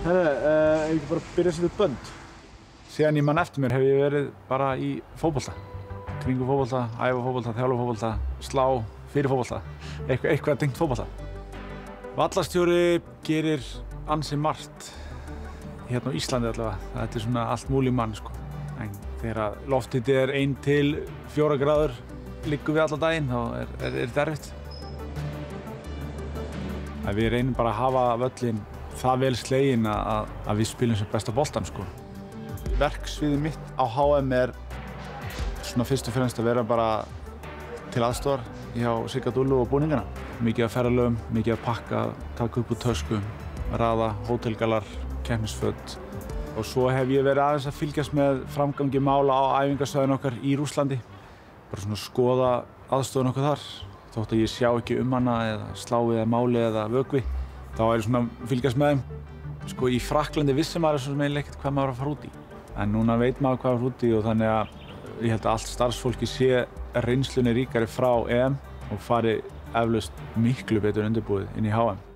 Ég ekki bara byrja að setja upp bönd. Síðan ég man eftir mér hef ég verið bara í fótbolta. Kringum fótbolta, æfa fótbolta, þjálfa fótbolta, slá fyrir fótbolta. Eitthvað tengt fótbolta. Vallarstjóri gerir ansi margt hérna á Íslandi allavega. Þetta er svona allt múlík mann, sko. En þegar lofthiti er 1 til 4 gráður liggum við allan daginn, þá er þetta erfitt. Við reynum bara að hafa völlinn það vel sleginn að við spilum sem besta boltann, sko. Verksviðið mitt á HM er svona fyrst og fremst að vera bara til aðstoðar hjá Sigga Dúllu og búningana. Mikið af ferðalögum, mikið af pakka, taka upp úr töskum, raða, hótelgalar, keppnisföt. Og svo hef ég verið aðeins að fylgjast með framgangi mála á æfingasvæðinu okkar í Rússlandi. Bara svona skoða aðstofan okkar þar. Þótt að ég sjá ekki hana eða slái eða máli eða vökvi, þá er ég svona að fylgjast með þeim. Sko í Frakklandi vissi maður svo sem eiginlega ekkert hvað maður var að fara út í. En núna veit maður hvað maður er út í og þannig að ég held að allt starfsfólki sé reynslunni ríkari frá EM og fari eflaust miklu betur undirbúið inn í HM.